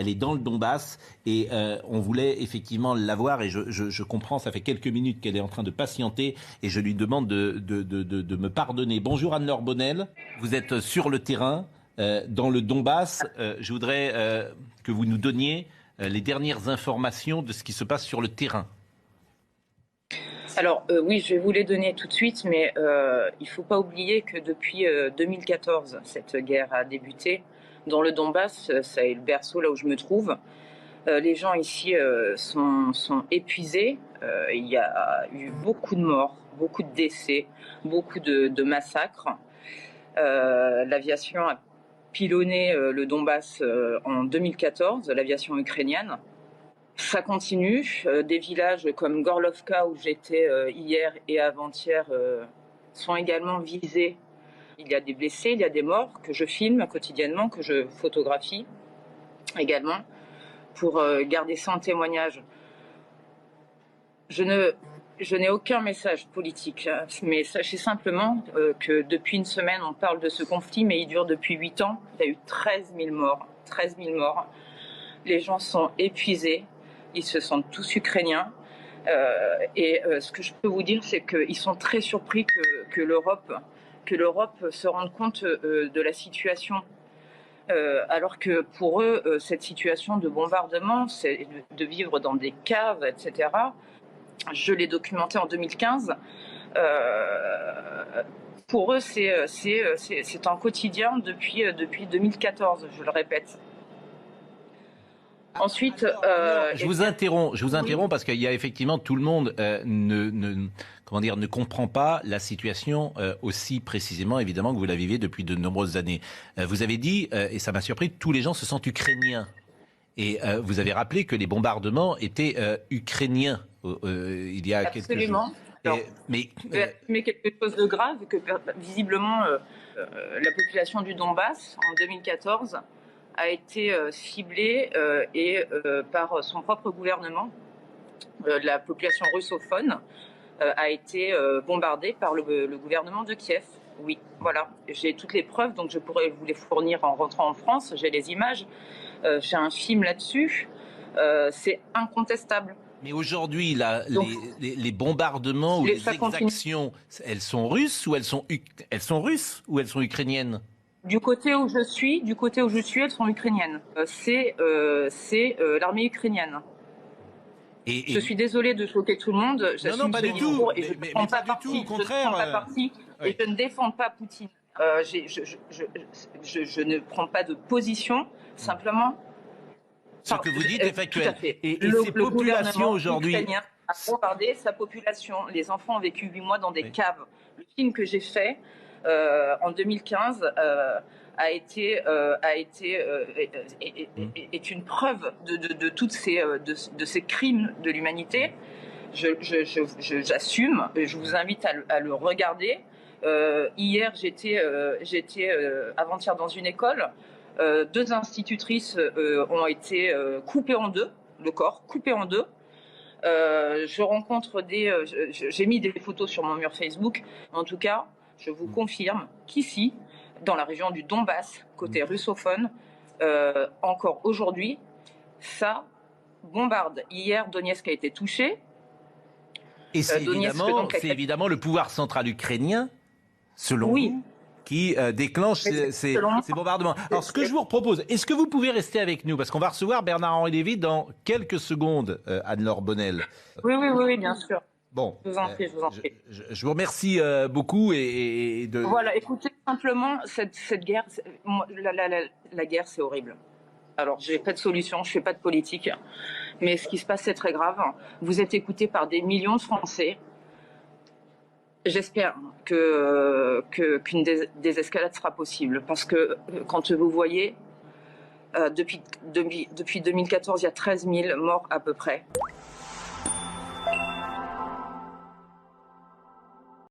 Elle est dans le Donbass et on voulait effectivement l'avoir. Et je comprends, ça fait quelques minutes qu'elle est en train de patienter et je lui demande de me pardonner. Bonjour Anne-Laure Bonnel, vous êtes sur le terrain dans le Donbass. Je voudrais que vous nous donniez les dernières informations de ce qui se passe sur le terrain. Alors oui, je vais vous les donner tout de suite, mais il ne faut pas oublier que depuis 2014, cette guerre a débuté. Dans le Donbass, ça est le berceau là où je me trouve. Les gens ici sont épuisés. Il y a eu beaucoup de morts, beaucoup de décès, beaucoup de massacres. L'aviation a pilonné le Donbass en 2014, l'aviation ukrainienne. Ça continue. Des villages comme Gorlovka, où j'étais hier et avant-hier, sont également visés. Il y a des blessés, il y a des morts que je filme quotidiennement, que je photographie également, pour garder ça en témoignage. Je n'ai aucun message politique, mais sachez simplement que depuis une semaine, on parle de ce conflit, mais il dure depuis 8 ans. Il y a eu 13 000 morts. 13 000 morts. Les gens sont épuisés. Ils se sentent tous ukrainiens. Ce que je peux vous dire, c'est qu'ils sont très surpris que l'Europe se rende compte de la situation. Alors que pour eux, cette situation de bombardement, c'est de vivre dans des caves, etc. Je l'ai documenté en 2015. Pour eux, c'est un quotidien depuis 2014, je le répète. Ensuite, je vous interromps parce qu'il y a effectivement tout le monde ne comprend pas la situation aussi précisément, évidemment, que vous la vivez depuis de nombreuses années. Vous avez dit, et ça m'a surpris, tous les gens se sentent ukrainiens. Et vous avez rappelé que les bombardements étaient ukrainiens il y a Absolument. quelques jours. Mais quelque chose de grave, que visiblement la population du Donbass, en 2014, a été ciblée par son propre gouvernement. La population russophone a été bombardée par le gouvernement de Kiev. Oui, voilà. J'ai toutes les preuves, donc je pourrais vous les fournir en rentrant en France. J'ai les images. J'ai un film là-dessus. C'est incontestable. Mais aujourd'hui, les bombardements ou les exactions, elles sont russes ou elles sont russes ou elles sont ukrainiennes? Du côté où je suis, elles sont ukrainiennes. C'est l'armée ukrainienne. Je suis désolée de choquer tout le monde. Non, pas du tout. Mais pas du tout, au contraire. Je ne prends pas parti et je ne défends pas Poutine. Je ne prends pas de position, simplement. Ce que vous dites est factuel. Et ces populations aujourd'hui a bombardé sa population. Les enfants ont vécu 8 mois dans des caves. Le film que j'ai fait en 2015 est une preuve de toutes ces crimes de l'humanité. J'assume. Je vous invite à le regarder. Hier, j'étais avant-hier dans une école. 2 institutrices ont été coupées en deux, le corps coupé en deux. Je rencontre j'ai mis des photos sur mon mur Facebook. En tout cas, je vous confirme qu'ici, dans la région du Donbass, côté russophone, encore aujourd'hui, ça bombarde. Hier, Donetsk a été touché. Et c'est évidemment le pouvoir central ukrainien, selon vous, qui déclenche ces bombardements. Alors, ce que je vous propose, est-ce que vous pouvez rester avec nous? Parce qu'on va recevoir Bernard-Henri Lévy dans quelques secondes, Anne-Laure Bonnel. Oui, bien sûr. Bon, je vous en prie. Je vous remercie beaucoup. Voilà, écoutez, simplement, cette guerre, la guerre, c'est horrible. Alors, je n'ai pas de solution, je ne fais pas de politique. Mais ce qui se passe, c'est très grave. Vous êtes écoutés par des millions de Français. J'espère qu'une désescalade sera possible. Parce que quand vous voyez, depuis 2014, il y a 13 000 morts à peu près.